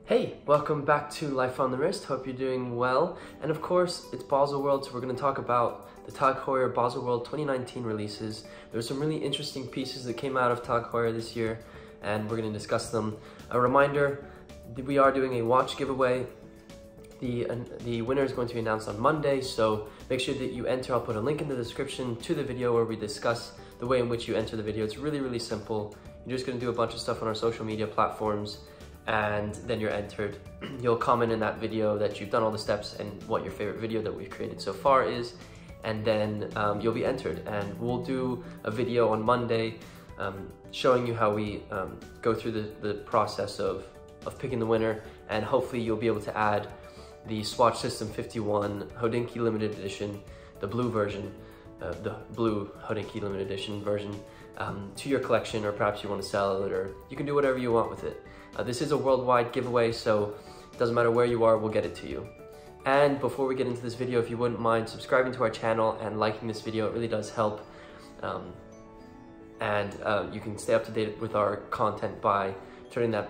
Hey, welcome back to Life on the Wrist. Hope you're doing well. And of course, it's Baselworld, so we're going to talk about the Tag Heuer Baselworld 2019 releases. There's some really interesting pieces that came out of Tag Heuer this year, and we're going to discuss them. A reminder, we are doing a watch giveaway. The winner is going to be announced on Monday, so make sure that you enter. I'll put a link in the description to the video where we discuss the way in which you enter the video. It's really, really simple. You're just going to do a bunch of stuff on our social media platforms, and then you're entered. You'll comment in that video that you've done all the steps and what your favorite video that we've created so far is, and then you'll be entered. And we'll do a video on Monday showing you how we go through the process of picking the winner, and hopefully you'll be able to add the Swatch System 51 Hodinkee Limited Edition, the blue version, the blue Hodinkee Limited Edition version to your collection, or perhaps you want to sell it, or you can do whatever you want with it. This is a worldwide giveaway, so it doesn't matter where you are, we'll get it to you. And before we get into this video, if you wouldn't mind subscribing to our channel and liking this video, it really does help. You can stay up to date with our content by turning that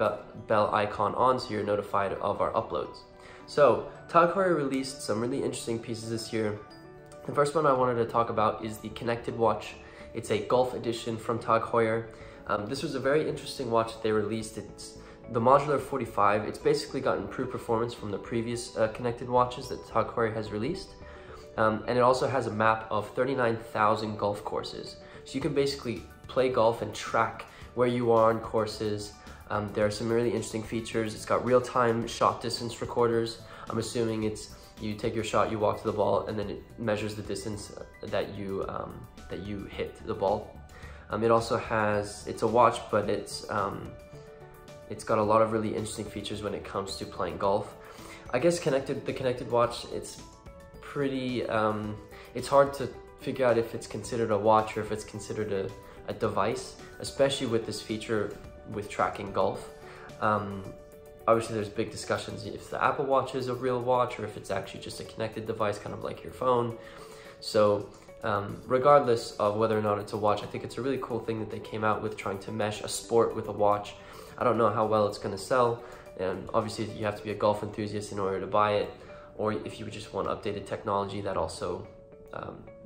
bell icon on so you're notified of our uploads. So, Tag Heuer released some really interesting pieces this year. The first one I wanted to talk about is the Connected Watch. It's a golf edition from Tag Heuer. This was a very interesting watch that they released. It's the Modular 45. It's basically got improved performance from the previous connected watches that Tag Heuer has released. And it also has a map of 39,000 golf courses. So you can basically play golf and track where you are on courses. There are some really interesting features. It's got real-time shot distance recorders. I'm assuming it's you take your shot, you walk to the ball, and then it measures the distance that you hit the ball. It also has, it's a watch, but it's got a lot of really interesting features when it comes to playing golf. I guess the connected watch, it's pretty, it's hard to figure out if it's considered a watch or if it's considered a device, especially with this feature with tracking golf. Obviously there's big discussions if the Apple Watch is a real watch or if it's actually just a connected device, kind of like your phone. So regardless of whether or not it's a watch, I think it's a really cool thing that they came out with, trying to mesh a sport with a watch. I don't know how well it's going to sell, and obviously you have to be a golf enthusiast in order to buy it, or if you just want updated technology, that also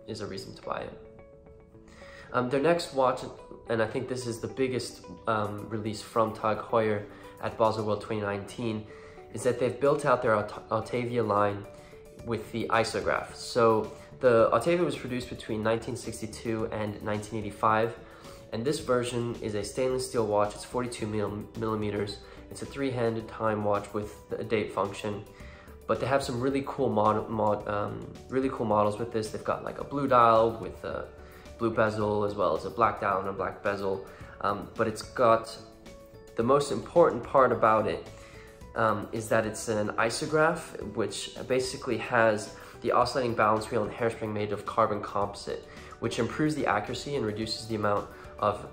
is a reason to buy it. Their next watch, and I think this is the biggest release from Tag Heuer at Baselworld 2019, is that they've built out their Autavia line with the Isograph. So the Autavia was produced between 1962 and 1985, and this version is a stainless steel watch. It's 42 millimeters. It's a three-handed time watch with a date function, but they have some really cool really cool models with this. They've got like a blue dial with a blue bezel, as well as a black dial and a black bezel. But it's got, the most important part about it is that it's an isograph, which basically has the oscillating balance wheel and hairspring made of carbon composite, which improves the accuracy and reduces the amount of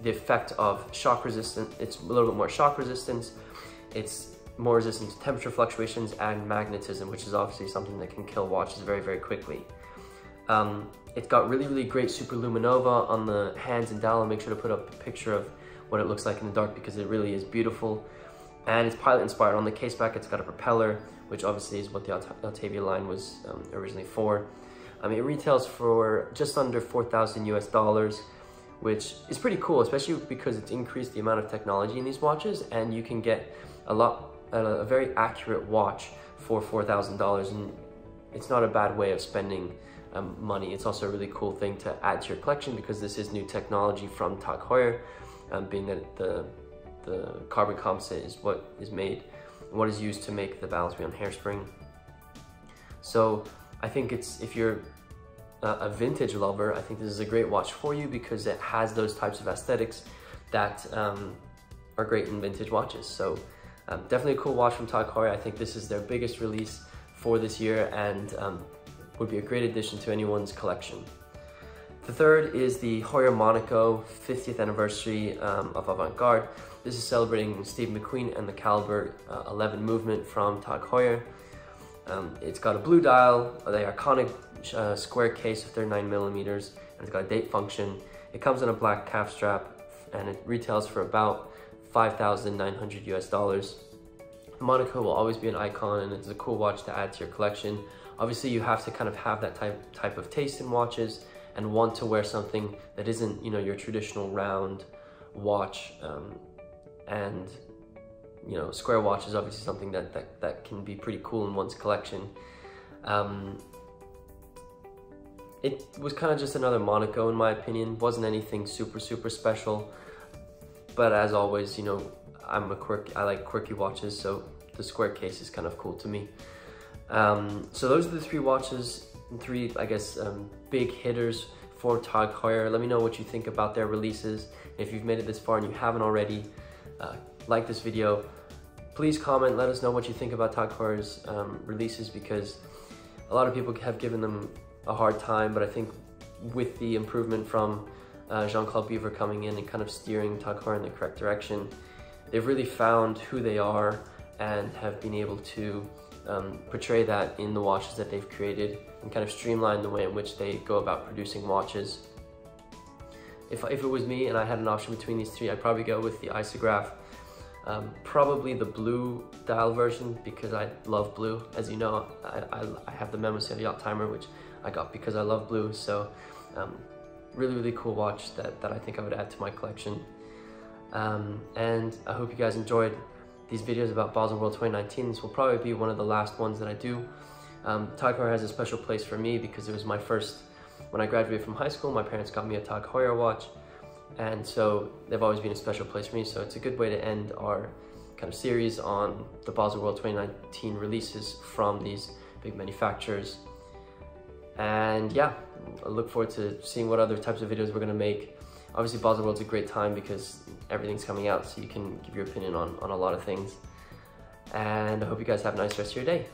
the effect of shock resistance. It's a little bit more shock resistance. It's more resistant to temperature fluctuations and magnetism, which is obviously something that can kill watches very, very quickly. It's got really, really great superluminova on the hands and dial. I'll make sure to put up a picture of what it looks like in the dark because it really is beautiful. And it's pilot inspired. On the case back, it's got a propeller, which obviously is what the Autavia line was originally for. It retails for just under $4,000 US, which is pretty cool, especially because it's increased the amount of technology in these watches, and you can get a very accurate watch for $4,000, and it's not a bad way of spending money. It's also a really cool thing to add to your collection because this is new technology from Tag Heuer, being that the carbon composite is what is used to make the balance wheel and hairspring. So I think if you're a vintage lover, I think this is a great watch for you because it has those types of aesthetics that are great in vintage watches. So definitely a cool watch from Tag Heuer. I think this is their biggest release for this year, and would be a great addition to anyone's collection. The third is the Heuer Monaco 50th anniversary of Avant-Garde. This is celebrating Steve McQueen and the Calibre 11 movement from Tag Heuer. It's got a blue dial, the iconic square case of 39 millimeters, and it's got a date function. It comes in a black calf strap, and it retails for about $5,900 US. Monaco will always be an icon, and it's a cool watch to add to your collection. Obviously, you have to kind of have that type of taste in watches and want to wear something that isn't, you know, your traditional round watch. And you know, square watch is obviously something that can be pretty cool in one's collection. It was kind of just another Monaco in my opinion. Wasn't anything super special, but as always, you know, I like quirky watches, so the square case is kind of cool to me. So those are the three watches, three, I guess, big hitters for Tag Heuer. Let me know what you think about their releases. If you've made it this far and you haven't already, like this video, please comment, let us know what you think about Tag Heuer's releases, because a lot of people have given them a hard time, but I think with the improvement from Jean-Claude Biver coming in and kind of steering Tag Heuer in the correct direction, they've really found who they are and have been able to portray that in the watches that they've created and kind of streamline the way in which they go about producing watches. If it was me and I had an option between these three, I'd probably go with the Isograph. Probably the blue dial version, because I love blue. As you know, I have the Memo Serial timer, which I got because I love blue. So really cool watch that I think I would add to my collection. And I hope you guys enjoyed these videos about Baselworld 2019. This will probably be one of the last ones that I do. Tag Heuer has a special place for me because it was my first, when I graduated from high school, my parents got me a Tag Heuer watch. And so they've always been a special place for me. So it's a good way to end our kind of series on the Baselworld 2019 releases from these big manufacturers. And yeah, I look forward to seeing what other types of videos we're gonna make. Obviously, Baselworld's a great time because everything's coming out, so you can give your opinion on a lot of things. And I hope you guys have a nice rest of your day.